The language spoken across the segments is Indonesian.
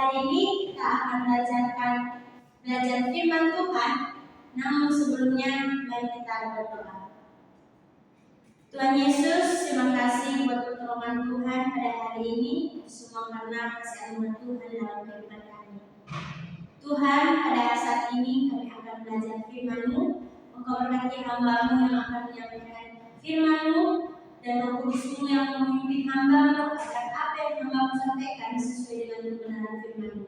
hari ini kita akan belajar firman Tuhan. Namun sebelumnya mari kita berdoa. Tuhan Yesus, terima kasih buat pertolongan Tuhan pada hari ini, semua karena kasih anugerah Tuhan dalam kehidupan kami. Tuhan, pada saat ini kami akan belajar firman-Mu. Engkau berkati hamba-Mu yang akan menyampaikan firman-Mu, dan Roh Kudus-Mu yang memimpin hamba-Mu agar apa yang hamba-Mu sampaikan sesuai dengan kebenaran firman-Mu.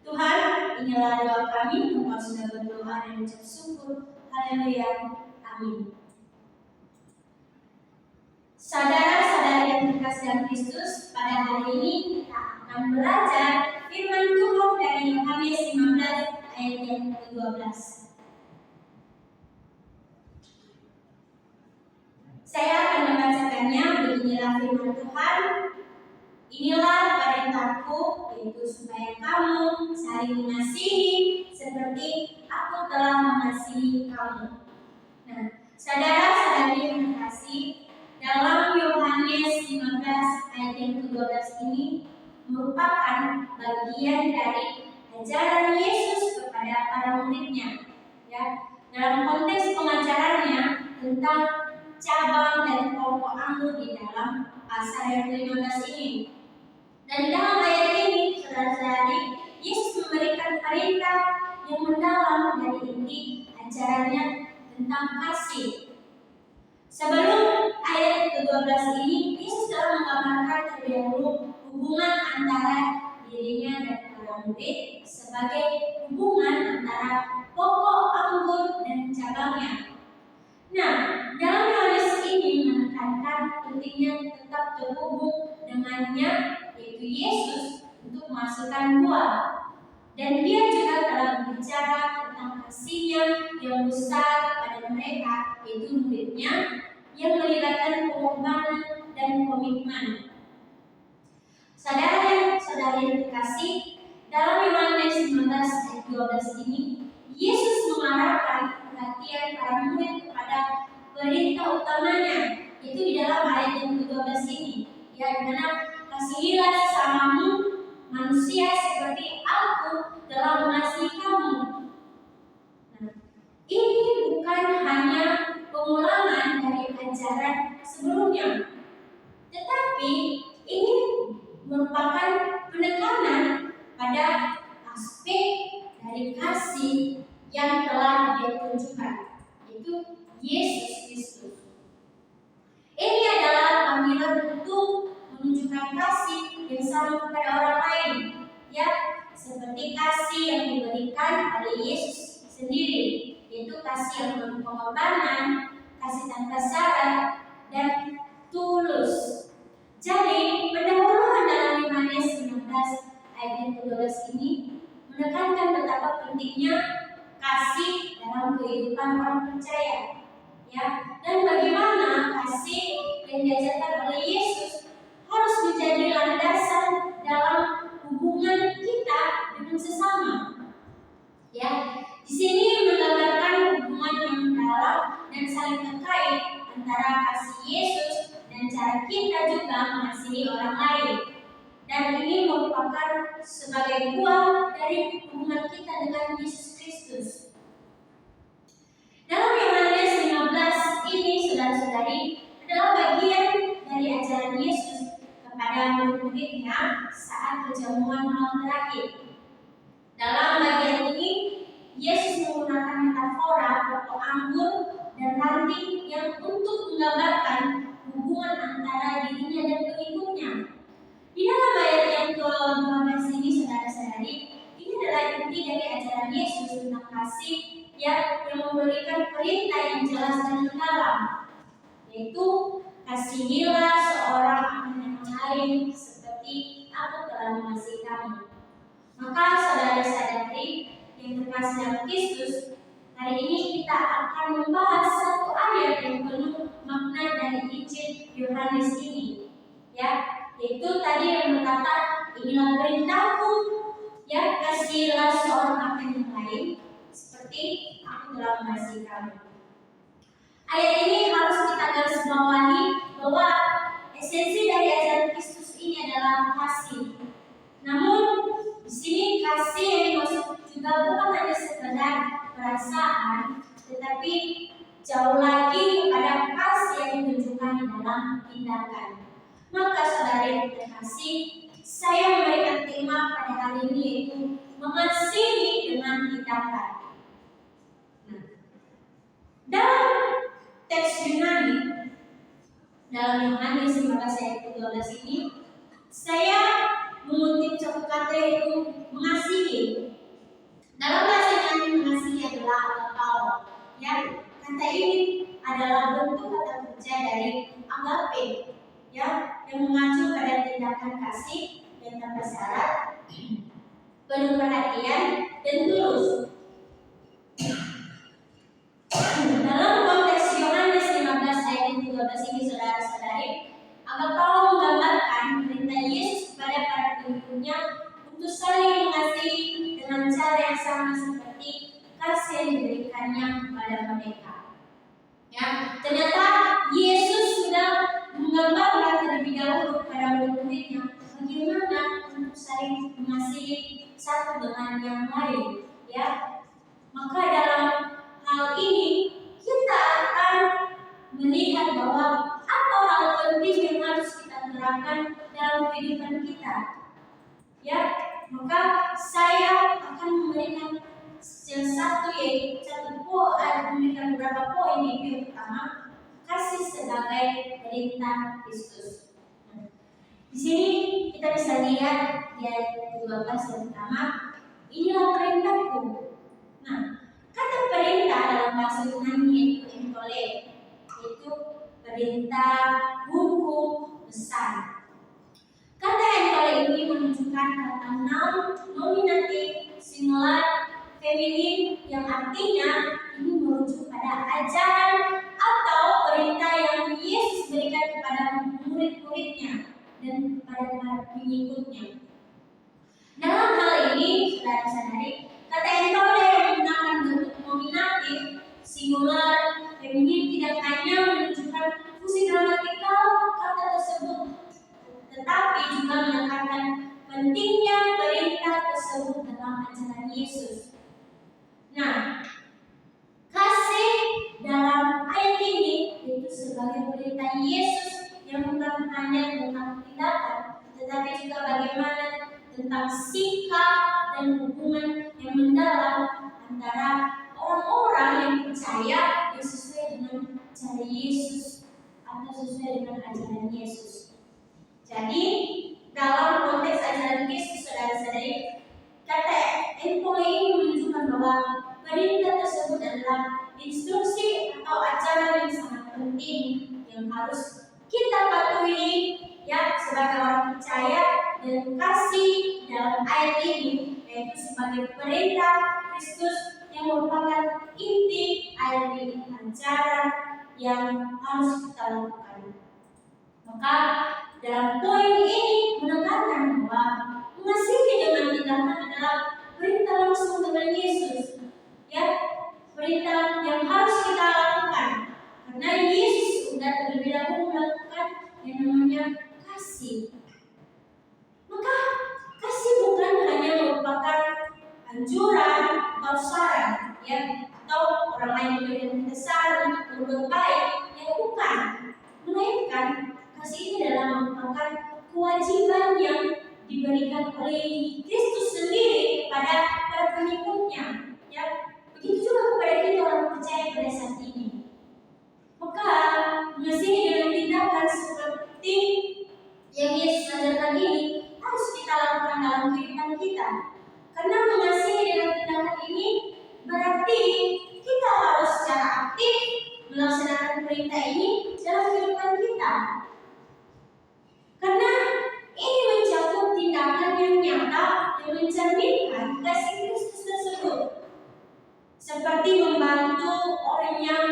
Tuhan, inilah doa kami. Engkau sudah berdoa dan mengucap syukur. Haleluya. Amin. Saudara-saudari yang terkasih dalam Kristus, pada hari ini kita akan belajar firman Tuhan dari Yohanes 15 ayat yang ke-12. Saya akan membacakannya. Beginilah firman Tuhan. Inilah perintahku, yaitu supaya kamu saling mengasihi seperti aku telah mengasihi kamu. Nah, saudara-saudari yang terkasih, dalam Yohanes 15 ayat yang ke-12 ini merupakan bagian dari ajaran Yesus kepada para muridnya. Ya, dalam konteks pengajarannya tentang cabang dan pokok anggur di dalam pasal yang ke-15 ini. Dan dalam ayat ini, saudara-saudari, Yesus memberikan perintah yang mendalam dari inti ajarannya tentang kasih. Sebelum ayat ke-12 ini, Yesus telah menggambarkan terlebih dahulu hubungan antara dirinya dan para murid sebagai hubungan antara pokok anggur dan cabangnya. Nah, dalam Yohanes ini menekankan pentingnya tetap terhubung dengannya, yaitu Yesus, untuk menghasilkan buah. Dan dia juga telah berbicara tentang kasihnya yang besar pada mereka, yaitu muridnya, yang melibatkan pengorbanan dan komitmen. Saudara-saudari yang terkasih, dalam Yohanes 15 ayat 12 ini, Yesus mengarahkan perhatian para murid kepada perintah utamanya, yaitu di dalam ayat yang ke-12 ini, ya, di mana kasihilah sesamamu manusia seperti aku telah mengasihi kamu. Nah, ini bukan hanya pengulangan dari ajaran sebelumnya, tetapi ini merupakan penekanan pada aspek dari kasih yang telah Dia tunjukkan, yaitu Yesus Kristus. Ini adalah panggilan untuk menunjukkan kasih yang sama kepada orang lain, ya, seperti kasih yang diberikan oleh Yesus sendiri, yaitu kasih yang penuh pengorbanan, kasih tanpa syarat, dan tulus. Jadi, pendahuluan dalam Yohanes 15 ayat yang ke-12 ini menekankan betapa pentingnya kasih dalam kehidupan orang percaya, ya, dan bagaimana kasih yang diajarkan oleh Yesus harus menjadi landasan dalam hubungan kita dengan sesama. Ya, di sini menggambarkan hubungan yang dalam dan saling terkait antara kasih Yesus dan cara kita juga mengasihi orang lain. Dan ini merupakan sebagai buah dari hubungan kita dengan Yesus Kristus. Dalam Yohanes 15 ini, saudara-saudari, adalah bagian dari ajaran Yesus kepada murid-muridnya saat perjamuan malam terakhir. Dalam bagian ini, Yesus menggunakan metafora pokok anggur dan ranting yang untuk menggambarkan hubungan antara dirinya dan pengikutnya. Di dalam ayat yang ke-12 ini, saudara-saudari, ini adalah inti dari ajaran Yesus tentang kasih yang memberikan perintah yang jelas dan mendalam, yaitu kasihilah seorang akan yang lain seperti aku telah mengasihi kamu. Maka saudara-saudari yang terkasih dalam Kristus, hari ini kita akan membahas satu ayat yang penuh makna dari Injil Yohanes ini, ya, yaitu tadi yang berkata, inilah perintahku, ya, kasihilah seorang akan yang lain seperti aku telah mengasihi kamu. Ayat ini harus kita garis bawahi bahwa esensi dari ajaran Kristus ini adalah kasih. Namun di sini perasaan, tetapi jauh lagi kepada kasih yang ditunjukkan di dalam tindakan. Maka saudara yang terkasih, saya memberikan tema pada hari ini yaitu mengasihi dengan tindakan. Nah, dalam teks Yunani, dalam Yohanes 15 ayat 12 ini, saya mengutip satu kata yaitu mengasihi. Dalam bahasa Yunani mengasihi adalah agapao. Ya, kata ini adalah bentuk kata kerja dari agape, ya, yang mengacu pada tindakan kasih yang tanpa syarat, penuh perhatian dan tulus. Dalam konteks Yohanes 15 ayat 12 ini, saudara-saudari, agapao menggambarkan perintah Yesus kepada para pengikutnya untuk saling mengasihi dengan cara yang sama seperti kasih yang diberikannya kepada mereka. Ya, ternyata Yesus sudah menggambarkan terlebih dahulu kepada murid-muridnya bagaimana untuk saling mengasihi satu dengan yang lain. Ya, maka dalam hal ini kita akan melihat bahwa apa hal penting yang harus kita terapkan dalam kehidupan kita. Ya, maka saya akan memberikan yang satu yaitu memberikan beberapa poin. Yang pertama, kasih sebagai perintah Kristus. Di sini kita bisa lihat di ayat 12 yang pertama, inilah perintahku. Nah, kata perintah dalam bahasa Yunani yaitu entole, yaitu perintah, hukum, pesan. Kata entole ini menunjukkan kata noun, nominatif, singular, feminin, yang artinya ini merujuk pada ajaran atau perintah yang Yesus berikan kepada murid-muridnya dan kepada para pengikutnya. Dalam hal ini, saudara-saudari, kata entole yang menggunakan bentuk nominatif, singular, feminin tidak hanya menunjukkan fungsi gramatikal kata tersebut, tetapi juga menekankan pentingnya perintah tersebut dalam ajaran Yesus. Nah, kasih dalam ayat ini itu sebagai perintah Yesus yang bukan hanya tentang tindakan, tetapi juga bagaimana tentang sikap dan hubungan yang mendalam antara orang-orang yang percaya yang sesuai dengan cara Yesus atau sesuai dengan ajaran Yesus. Jadi dalam konteks ajaran Yesus, saudara-saudari, kata entole ini menunjukkan bahwa perintah tersebut adalah instruksi atau ajaran yang sangat penting yang harus kita patuhi, ya, sebagai orang percaya, dan kasih dalam ayat ini yaitu sebagai perintah Kristus yang merupakan inti ayat ini, ajaran yang harus kita lakukan. Maka dalam poin ini menekankan bahwa mengasihi dengan tindakan adalah perintah langsung dengan Yesus, ya, perintah yang harus kita lakukan karena Yesus sudah terlebih dahulu melakukan yang namanya kasih. Maka kasih bukan hanya merupakan anjuran atau saran, ya, atau orang lain memberikan kita saran untuk berbuat baik, ya, bukan, melainkan kasih ini adalah merupakan kewajiban yang diberikan oleh Kristus sendiri kepada para pengikutnya, ya. Begitu juga kepada kita orang percaya pada saat ini. Maka mengasihi dengan tindakan seperti yang Yesus ajarkan ini harus kita lakukan dalam kehidupan kita. Karena mengasihi dengan tindakan ini berarti kita harus secara aktif melaksanakan perintah ini dalam kehidupan kita. Karena ini mencakup tindakan yang nyata yang mencerminkan kasih Kristus tersebut, seperti membantu orang yang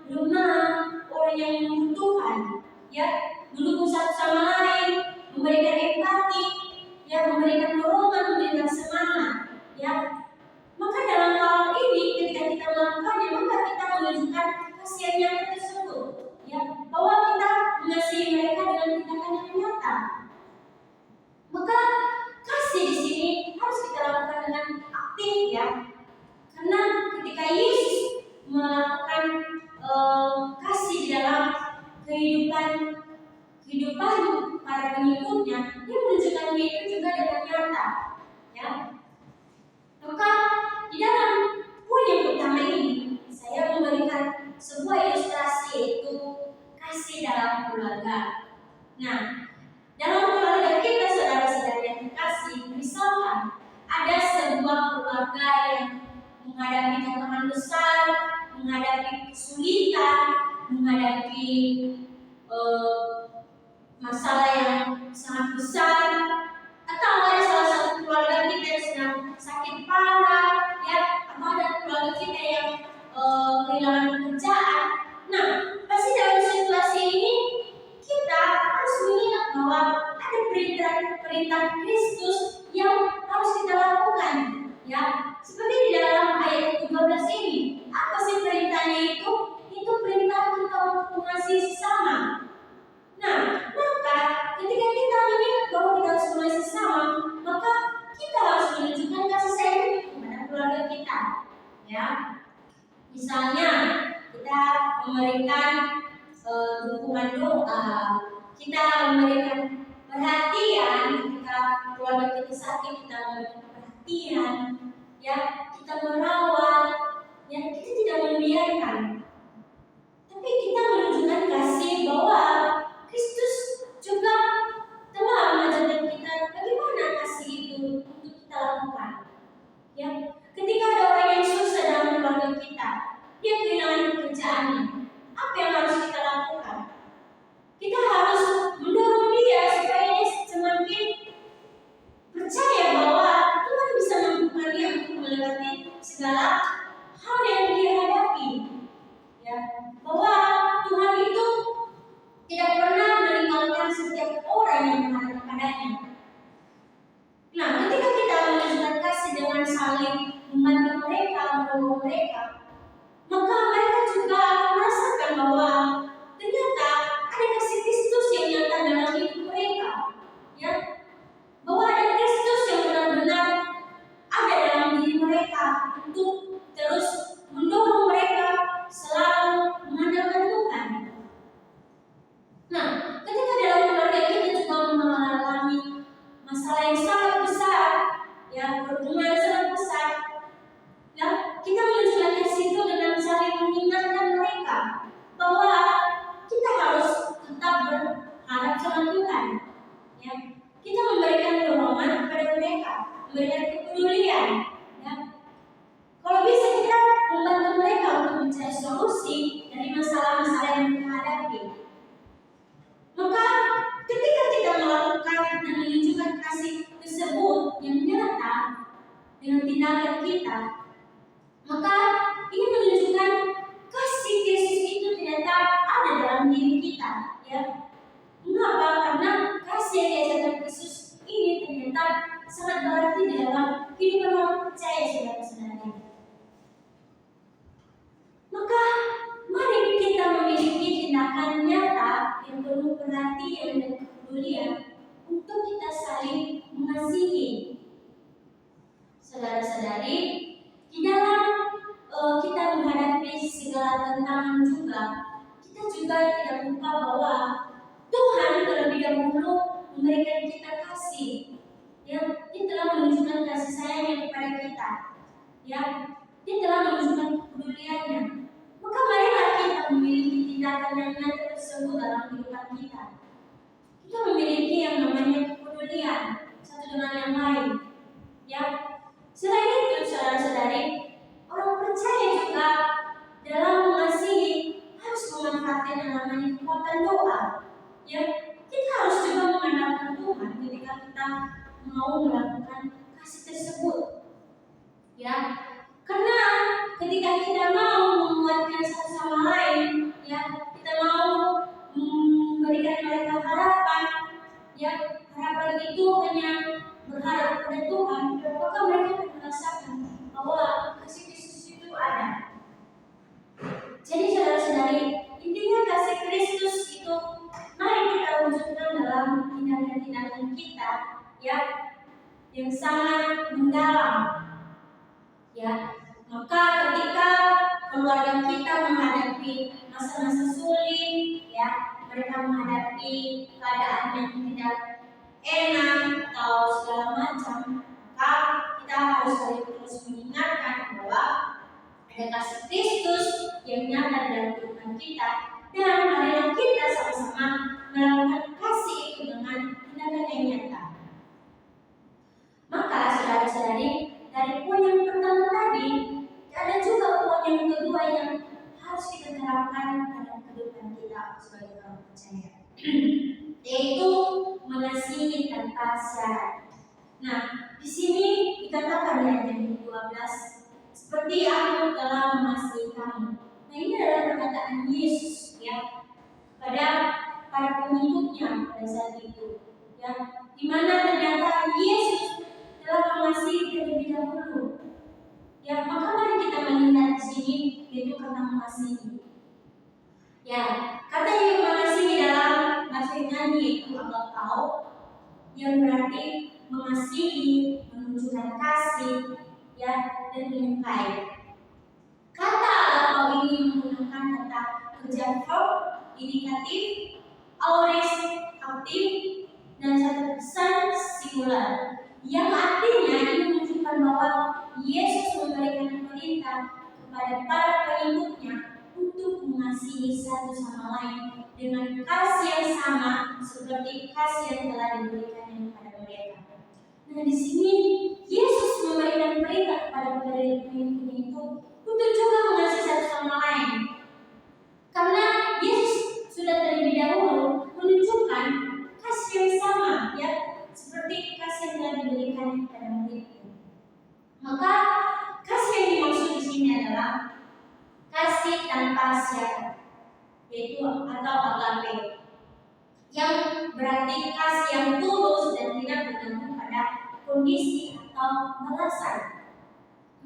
lemah, orang yang membutuhkan, ya, mendukung satu sama lain, memberikan empati, ya, memberikan dorongan, memberikan semangat, ya. Maka dalam hal ini ketika kita melakukannya, maka kita menunjukkan kasih yang nyata tersebut, ya, bahwa kita mengasihi mereka dengan tindakan yang nyata. Maka kasih di sini harus kita lakukan dengan aktif, ya, karena ketika Yesus kehidupan para pengikutnya, dia menunjukkan itu juga dengan nyata. Ya, maka di dalam poin yang pertama ini saya memberikan sebuah ilustrasi, yaitu kasih dalam keluarga. Nah, dalam keluarga kita, saudara-saudara yang terkasih, misalkan ada sebuah keluarga yang menghadapi tantangan besar, menghadapi kesulitan, menghadapi masalah yang sangat besar, atau ada salah satu keluarga kita yang sedang sakit parah, ya, atau ada keluarga kita yang kehilangan pekerjaan. Nah, pasti dalam situasi ini kita harus mengingat bahwa ada perintah Kristus yang harus kita lakukan, ya. Seperti di dalam ayat 12 ini, apa sih perintahnya itu? Itu perintah kita untuk mengasihi sesama. Nah, maka ketika kita mengingat bahwa kita harus mengasihi sesama, maka kita harus menunjukkan kasih sayang kepada keluarga kita, ya. Misalnya kita memberikan dukungan doa, kita memberikan perhatian ketika keluarga kita sakit, kita memberikan perhatian, ya, kita merawat, ya, kita tidak membiarkan, tapi kita menunjukkan kasih bahwa Kristus juga telah mengajarkan kita bagaimana kasih itu untuk kita lakukan. Ya, ketika ada orang yang susah dalam keluarga kita, dia kehilangan pekerjaannya, apa yang harus kita lakukan? Kita harus mendorong dia supaya dia semakin percaya bahwa Tuhan bisa mampukan dia untuk melewati segala hal yang dia hadapi. Ya, bahwa Tuhan itu tidak pernah meninggalkan setiap orang yang menghadap padanya. Nah, ketika kita menunjukkan kasih dengan saling membantu mereka, mendorong mereka, maka mereka juga akan merasakan bahwa ternyata ada kasih Kristus yang nyata dalam hidup mereka, ya, bahwa ada Kristus yang benar-benar ada dalam diri mereka untuk terus mendorong mereka selalu mengandalkan Tuhan. Nah, ketika dalam keluarga kita juga mengalami masalah yang sangat besar, ya, pertemuan yang sangat besar, ya, kita menunjukkan kasih itu dengan saling mengingatkan mereka bahwa kita harus tetap berharap sama Tuhan, ya. Kita memberikan dorongan kepada mereka, memberikan kepedulian, ya. Kalau bisa kita membantu mereka untuk mencari solusi dari masalah-masalah yang mereka hadapi. Maka ketika kita melakukan dan menunjukkan kasih tersebut yang nyata dengan tindakan kita, maka ini menunjukkan kasih Yesus itu ternyata ada dalam diri kita, ya. Mengapa? Karena kasih yang diajarkan Yesus ini ternyata sangat berarti di dalam kehidupan orang percaya, saudara-saudara. Maka mari kita memiliki tindakan nyata yang penuh perhatian dan kepedulian untuk kita saling mengasihi. Saudara-saudari, di dalam kita menghadapi segala tantangan juga, kita juga tidak lupa bahwa Tuhan terlebih dahulu memberikan kita kasih, ya. Dia telah menunjukkan kasih sayangnya kepada kita, ya. Dia telah menunjukkan kepeduliannya. Maka marilah kita memiliki tindakan yang nyata tersebut dalam kehidupan kita. Kita memiliki yang namanya kepedulian satu dengan yang lain, ya. Selain itu, saudara-saudari, orang percaya juga dalam mengasihi harus memanfaatkan yang namanya kekuatan doa, ya. Kita harus juga mengandalkan Tuhan ketika kita mau melakukan kasih tersebut, ya. Karena ketika kita mau menguatkan satu sama lain, ya, kita mau memberikan mereka harapan, ya, harapan itu hanya berharap pada Tuhan, maka mereka akan merasakan bahwa kasih Kristus itu ada. Jadi saudara-saudari, intinya kasih Kristus itu mari kita wujudkan dalam tindakan-tindakan kita, ya, yang sangat mendalam, ya. Maka ketika keluarga kita menghadapi masa-masa sulit, ya, mereka menghadapi keadaan yang tidak enak atau segala macam, maka kita harus terus mengingatkan bahwa ada kasih Kristus yang nyata dalam kehidupan kita, dan marilah kita sama-sama melakukan kasih itu dengan tindakan yang nyata. Maka saudara-saudari, dari poin yang pertama tadi, ada juga poin yang kedua yang harus kita terapkan dalam kehidupan kita sebagai orang percaya, yaitu mengasihi tanpa syarat. Nah, di sini dikatakan di ayat yang 12, seperti aku telah mengasihi kamu. Nah, ini adalah perkataan Yesus, ya, pada para pengikutnya pada saat itu, ya, di mana ternyata Yesus telah mengasihi terlebih dahulu. Ya, maka mari kita melihat di sini yaitu kata mengasihi. Ya, kata yang mengasihi dalam bahasa Yunani yaitu agapao, yang berarti mengasihi, menunjukkan kasih, ya, dan menyukai. Kata agapao ini menggunakan kata kerja verb indikatif, aorist aktif, dan satu pesan singular, yang artinya ini menunjukkan bahwa Yesus memberikan perintah kepada para pengikutnya untuk mengasihi satu sama lain dengan kasih yang sama seperti kasih yang telah diberikannya kepada mereka. Nah, di sini Yesus memberikan perintah kepada pengikutnya itu untuk juga mengasihi satu sama lain, karena Yesus sudah terlebih dahulu menunjukkan kasih yang sama, ya, seperti kasih yang telah diberikan kepada murid-Nya. Maka kasih yang dimaksud di sini adalah kasih tanpa syarat, yaitu atau agape, yang berarti kasih yang tulus dan tidak bergantung pada kondisi atau balasan.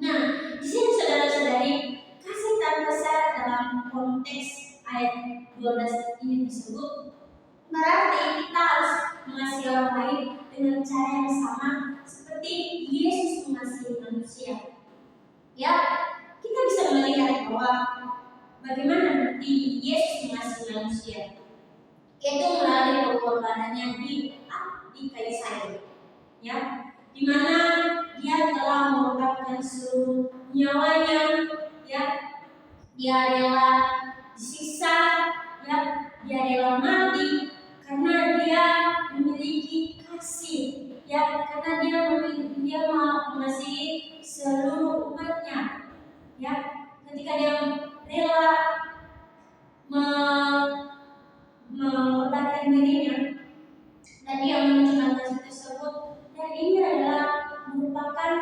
Nah, di sini saudara-saudari, kasih tanpa syarat dalam konteks ayat 12 ini tersebut berarti kita harus mengasihi orang lain dengan cara yang sama seperti Yesus mengasihi manusia. Ya, kita bisa melihat bahwa bagaimana bukti Yesus mengasihi manusia, yaitu melalui pengorbanannya di kayu salib, ya, di mana Dia telah mengorbankan seluruh nyawanya, ya, Dia rela disiksa, ya, Dia rela mati karena Dia memiliki kasih, ya, karena Dia mengasihi seluruh umatnya, ya, ketika Dia rela mengorbankan dirinya dan Dia menunjukkan kasih tersebut. Dan ini adalah merupakan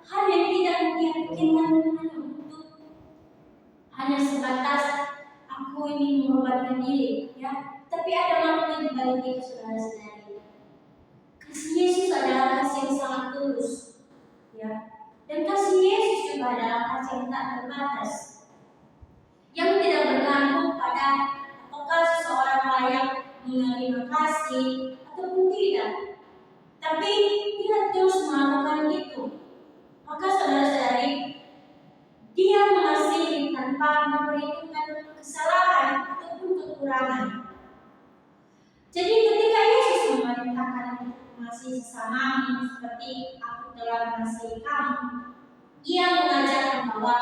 hal yang tidak meyakinkan untuk hanya sebatas aku ini mengorbankan diri, ya, tapi ada makna di balik itu, saudara-saudari. Kasih Yesus adalah kasih yang sangat tulus, ya, dan kasih Yesus juga adalah kasih yang tak terbatas, yang tidak bergantung pada apakah seseorang layak menerima kasih ataupun tidak, tapi Dia terus melakukan itu. Maka saudara-saudari, Dia mengasihi tanpa memperhitungkan kesalahan ataupun kekurangan. Jadi ketika Yesus memerintahkan mengasihi sesamamu seperti aku telah mengasihi kamu, Ia mengajarkan bahwa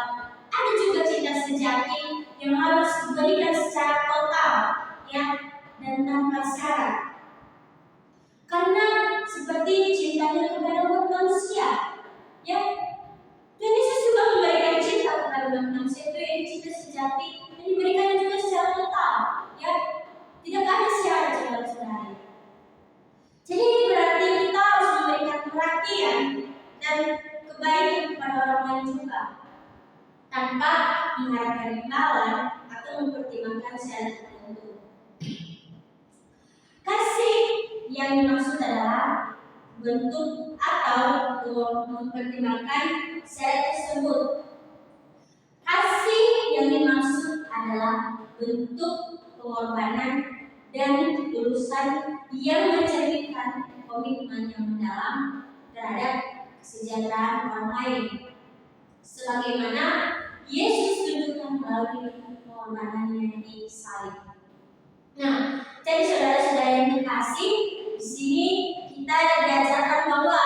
ada juga cinta sejati yang harus diberikan secara total, ya, dan tanpa syarat. Karena seperti cintanya kepada umat manusia, ya, dan Yesus juga memberikan cinta kepada umat manusia itu yang cinta sejati dan diberikan juga secara total, ya, tidak ada syarat, saudara-saudari. Jadi ini berarti kita harus memberikan perhatian dan kebaikan kepada orang lain juga, tanpa mengharapkan imbalan atau mempertimbangkan syarat tertentu. Kasih yang dimaksud adalah bentuk atau mempertimbangkan syarat tersebut. Kasih yang dimaksud adalah bentuk pengorbanan dan ketulusan yang mencerminkan komitmen yang mendalam terhadap kesejahteraan orang lain, sebagaimana Yesus tunjukkan melalui pengorbanannya di salib. Nah, jadi saudara-saudara yang terkasih, di sini kita diajarkan bahwa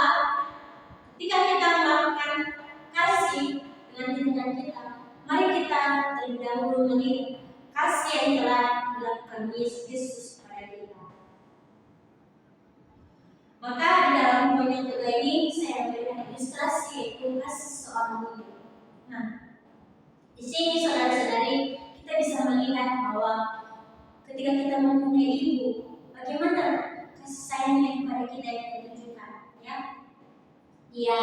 ketika kita melakukan kasih dengan tindakan kita, mari kita terlebih dahulu melihat kasih yang telah dilakukan Yesus kepada kita. Maka di dalam poin yang kedua ini saya berikan ilustrasi yaitu kasih seorang ibu. Nah, di sini saudara-saudari kita bisa melihat bahwa ketika kita mempunyai ibu, bagaimana kasih sayangnya kepada kita yang ditunjukkan, ya? Dia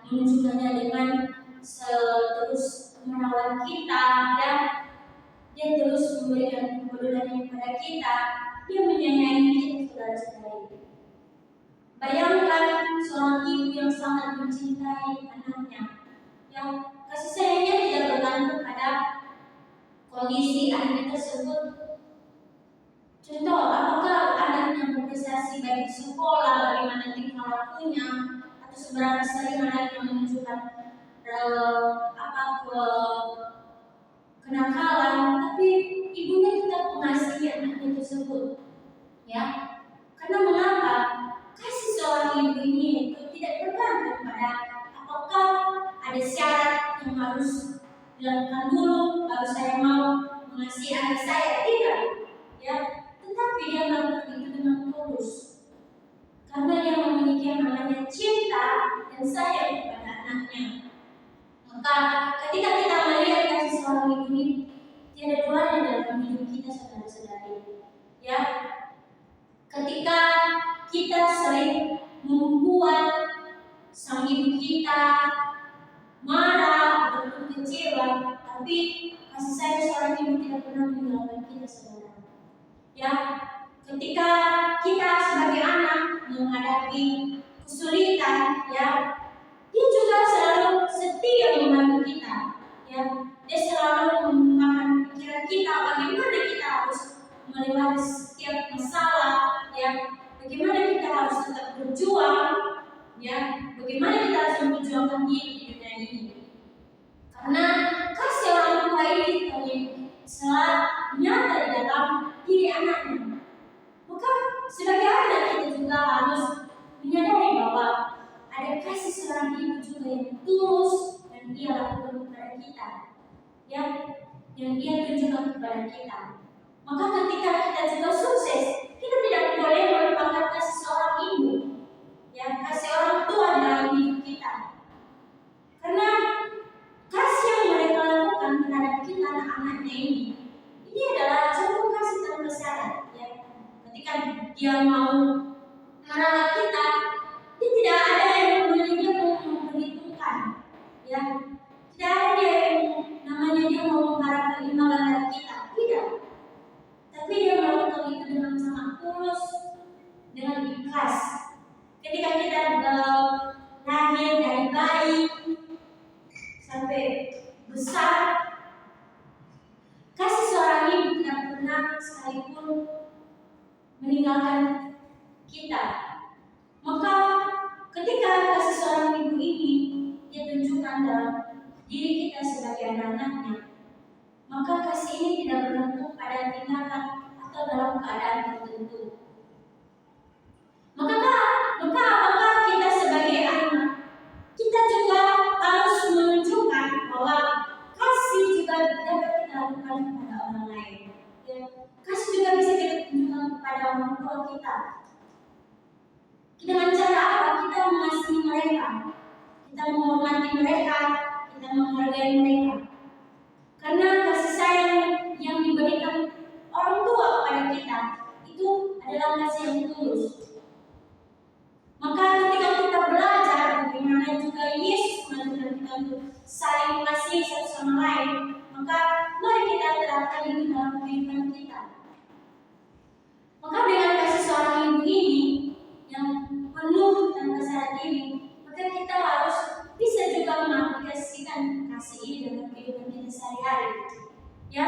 menunjukkannya dengan terus merawat kita, ya. Dia terus memberikan kepedulian kepada kita. Dia menyayangi kita, saudara-saudari. Bayangkan seorang ibu yang sangat mencintai anaknya, yang kasih sayangnya tidak bergantung pada kondisi anaknya tersebut. Contoh, apakah anaknya berprestasi baik di sekolah, bagaimana tingkah lakunya, atau seberapa sering anaknya menunjukkan kenakalan, tapi ibunya tetap mengasihi anaknya tersebut, ya. Karena mengapa? Kasih seorang ibu ini itu tidak bergantung pada apakah ada syarat yang harus dilakukan dulu baru saya mau mengasihi anak saya, tidak, ya. Tetapi dia melakukan itu dengan tulus, karena dia memiliki yang namanya cinta dan sayang kepada anaknya. Maka ketika kita melihat kasih seorang ibu ini, tiada duanya dalam hidup kita, saudara-saudari, ya. Ketika kita sering membuat sang ibu kita marah ataupun kecewa, tapi kasih sayang seorang ibu tidak pernah meninggalkan kita, saudara. Ya, ketika kita sebagai anak menghadapi kesulitan, ya, dia juga selalu setia membantu kita, ya. Dia selalu membukakan pikiran kita bagaimana kita harus melewati setiap masalah, ya. Bagaimana kita harus tetap berjuang, ya. Bagaimana kita harus memperjuangkan hidup di dunia ini. Karena kasih orang tua ini selalu nyata di dalam diri anaknya. Maka sebagai anak kita juga harus menyadari bahwa ada kasih seorang ibu juga yang tulus dan dia lakukan kepada kita, ya, yang dia tunjukkan kepada kita. Maka ketika kita juga sukses, kita tidak boleh melupakan kasih seorang ibu, ya, kasih orang tua dalam hidup kita. Karena kasih yang mereka lakukan terhadap kita anak-anaknya ini adalah contoh kasih tanpa syarat, ya. Ketika dia mau merawat kita, dia tidak ada yang namanya dia mau memperhitungkan, ya. Tidak ada dia yang namanya dia mau mengharapkan imbalan dari kita, tidak. Tapi dia melakukan itu dengan sangat tulus, dengan ikhlas. Ketika kita lahir dari bayi sampai besar, kasih seorang ibu tidak pernah sekalipun meninggalkan kita. Maka ketika kasih seorang ibu ini dia tunjukkan dalam diri kita sebagai anak-anaknya, maka kasih ini tidak bergantung pada tindakan atau dalam keadaan tertentu. Maka apakah kita sebagai anak, kita juga harus menunjukkan bahwa kasih juga dapat kita lakukan kepada orang lain, ya. Kasih juga bisa kita tunjukkan kepada orang tua kita. Dengan cara apa? Kita mengasihi mereka, kita menghormati mereka, kita menghargai mereka. Karena kasih sayang yang diberikan orang tua kepada kita itu adalah kasih yang tulus. Maka ketika kita belajar bagaimana juga Yesus mengajarkan kita untuk saling mengasihi satu sama lain, maka mari kita terapkan ini dalam kehidupan kita. Maka dengan kasih seorang ibu ini yang penuh tanpa syarat ini, maka kita harus bisa juga mengaplikasikan kasih ini dalam kehidupan kita sehari-hari, ya.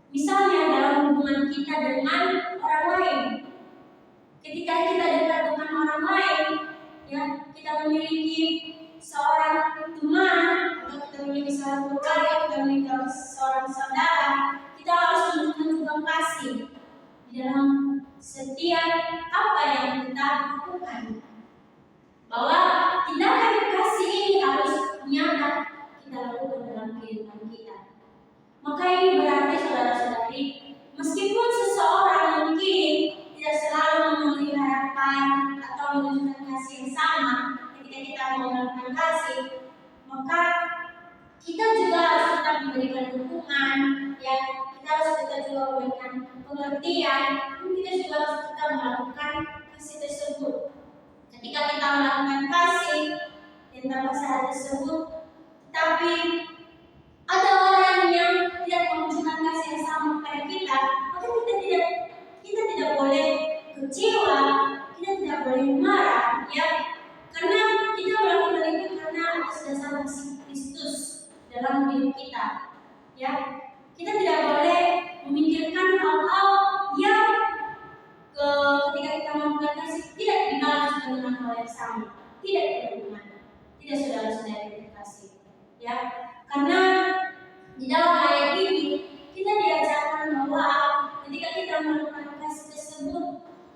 Misalnya dalam hubungan kita dengan orang lain, ketika kita dekat dengan orang lain, ya, kita memiliki seorang teman atau kita menyakiti seorang keluarga, kita meninggal seorang saudara, kita harus menunjukkan juga kasih di dalam setiap apa yang kita lakukan. Bahwa tindakan kasih ini harus nyata kita lakukan dalam kehidupan kita. Maka ini berarti saudara-saudari, meskipun seseorang mungkin tidak selalu memenuhi harapan atau menunjukkan kasih yang sama ketika kita melakukan kasih, maka kita juga harus tetap memberikan dukungan, ya, kita harus tetap juga memberikan pengertian, dan kita juga harus tetap melakukan kasih tersebut. Ketika kita melakukan kasih tentang masalah tersebut, tapi ada orang yang tidak menunjukkan kasih yang sama kepada kita, maka kita tidak boleh kecewa, kita tidak boleh marah, ya, karena kita melakukan itu karena atas dasar kasih Kristus dalam hidup kita, ya. Kita tidak boleh memikirkan hal-hal yang ketika kita melakukan kasih tidak dibalas dengan hal yang sama, tidak teman-teman, tidak saudara-saudari yang terkasih, ya, karena di dalam ayat ini kita diajarkan bahwa ketika kita melakukan kasih tersebut,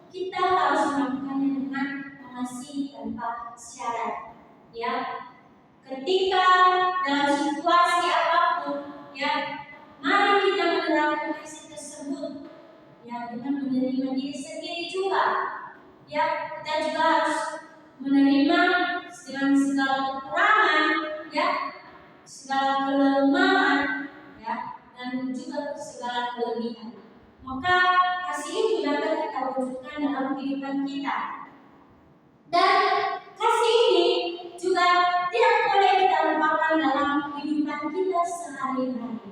kita harus melakukannya dengan mengasihi tanpa syarat, ya. Ketika dalam situasi apapun, ya, mari kita menerapkan kasih tersebut, ya, dengan menerima diri sendiri juga, ya. Kita juga harus menerima dengan segala kekurangan, ya, segala kelemahan, ya, dan juga segala kelebihan. Maka kasih itu dapat kita wujudkan dalam kehidupan kita. Dan kasih ini juga tidak boleh kita lupakan dalam kehidupan kita sehari-hari.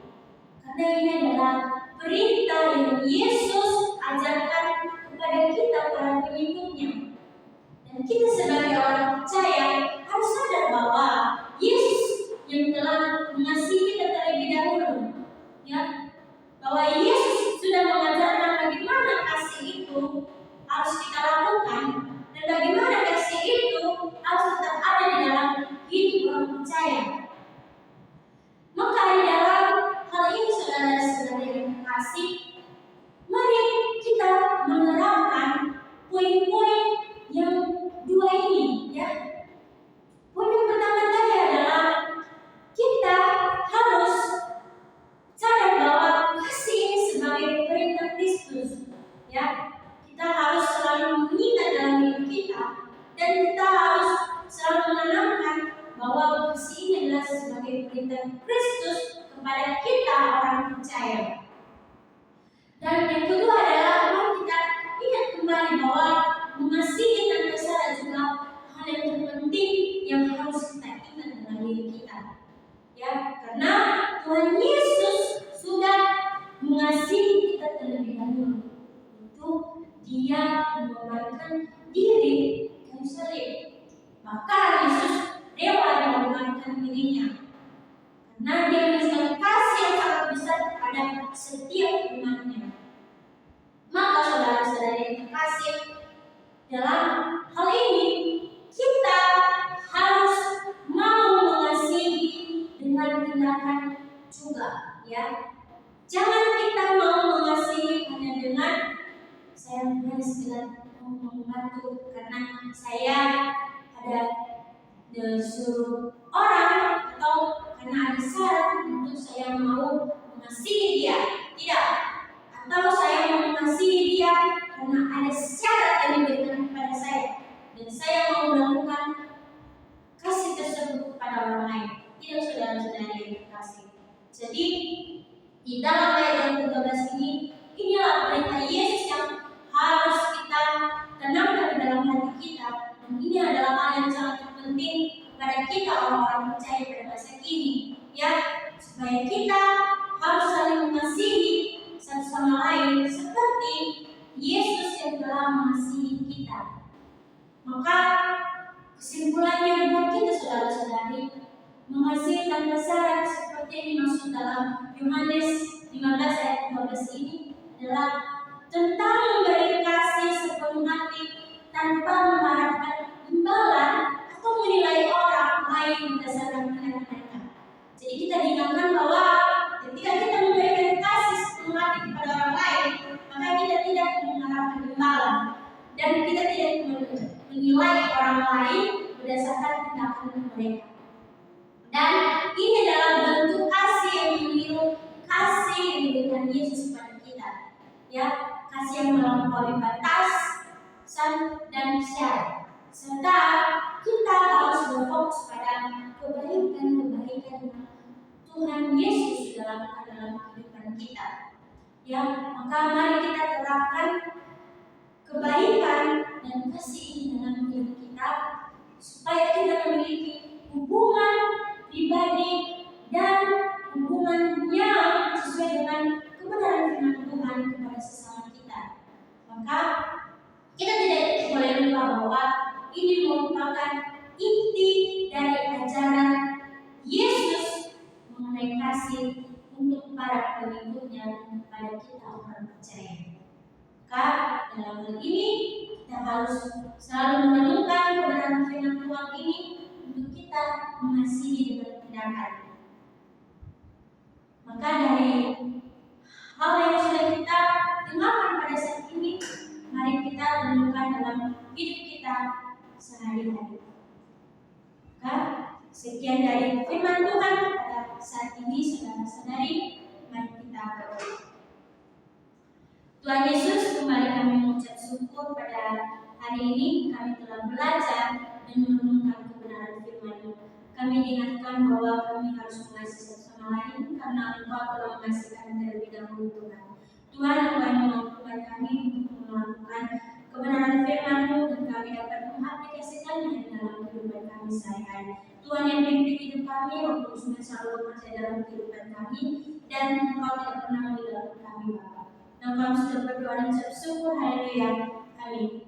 Karena ini adalah perintah yang Yesus ajarkan kepada kita para pengikutnya. Dan kita sebagai orang percaya harus sadar bahwa Yesus yang telah mengasihi kita terlebih dahulu, ya, bahwa Yesus sudah mengajarkan bagaimana kasih itu harus kita lakukan dan bagaimana kasih itu harus tetap ada di dalam hidup orang percaya. Maka di dalam hal ini saudara-saudari yang terkasih, mari kita menerapkan poin-poin yang dua ini, ya. Poin yang pertama tadi adalah kita harus sadar bahwa kasih ini sebagai perintah Kristus, ya. Kita harus selalu mengingat dalam hidup kita dan kita harus selalu menanamkan bahwa kasih ini adalah sebagai perintah Kristus kepada kita orang percaya. Dan yang kedua adalah mari kita ingat kembali bahwa mengasihi tanpa syarat juga hal yang terpenting yang harus kita ingat dalam hidup kita, ya, karena Tuhan Yesus sudah mengasihi kita terlebih dahulu. Itu Dia mengorbankan diri kayu salib. Maka Yesus rela mengorbankan dirinya karena Dia menunjukkan kasih yang sangat besar kepada setiap umatnya. Maka saudara-saudari yang terkasih, dalam hal ini kita harus mau mengasihi dengan tindakan juga, ya. Jangan kita mau mengasihi hanya dengan saya sekedar membantu karena saya ada disuruh orang atau karena ada syarat untuk saya mau mengasihi dia, tidak. Atau saya mau mengasihi dia karena ada syarat yang diberikan kepada saya dan saya mau melakukan kasih tersebut kepada orang lain. Tidak, saudara-saudari yang terkasih. Jadi di dalam ayat yang ke-12 ini, inilah perintah Yesus yang harus kita tanamkan di dalam hati kita, dan ini adalah hal yang sangat penting kepada kita orang-orang percaya pada masa kini, ya, supaya kita harus saling mengasihi satu sama lain seperti Yesus yang telah mengasihi kita. Maka kesimpulannya buat kita saudara-saudari, mengasihi tanpa syarat seperti yang dimaksud dalam Yohanes 15 ayat 12 ini adalah tentang memberi kasih sepenuh hati tanpa mengharapkan imbalan atau menilai orang lain berdasarkan tindakan mereka. Jadi ketimpangan, dan kita tidak menilai orang lain berdasarkan tindakan mereka. Dan ini adalah bentuk kasih yang meniru kasih yang diberikan Yesus pada kita, ya, kasih yang melampaui batas dan syarat, serta kita harus berfokus pada kebaikan Tuhan Yesus dalam kehidupan kita. Ya, maka mari kita terapkan kebaikan dan kasih ini dalam hidup kita, supaya kita memiliki hubungan pribadi dan hubungannya sesuai dengan kebenaran firman Tuhan kepada sesama kita. Maka kita tidak boleh lupa bahwa ini merupakan inti dari ajaran Yesus mengenai kasih untuk para pengikutnya pada kita orang percaya. Maka dalam hal ini kita harus selalu menemukan kebenaran firman Tuhan ini untuk kita mengasihi dengan tindakan. Maka dari hal yang sudah kita dengarkan pada saat ini, mari kita renungkan dalam hidup kita sehari-hari. Maka sekian dari firman Tuhan pada saat ini, saudara-saudari, mari kita berdoa. Tuhan Yesus, kembali kami mengucap syukur pada hari ini kami telah belajar dan merenungkan kebenaran firman-Mu. Kami diingatkan bahwa kami harus mengasihi satu sama lain karena Engkau telah mengasihi kami terlebih dahulu, Tuhan. Tuhan, Engkau yang memampukan kami untuk melakukan kebenaran firman-Mu dan kami dapat mengaplikasikannya dalam kehidupan kami sehari-hari. Tuhan yang memimpin hidup kami, Roh Kudus selalu bekerja dalam kehidupan kami, dan Engkau tidak pernah meninggalkan kami, Bapa. Dan kami sudah berdoa dan ucap syukur, haleluya, amin.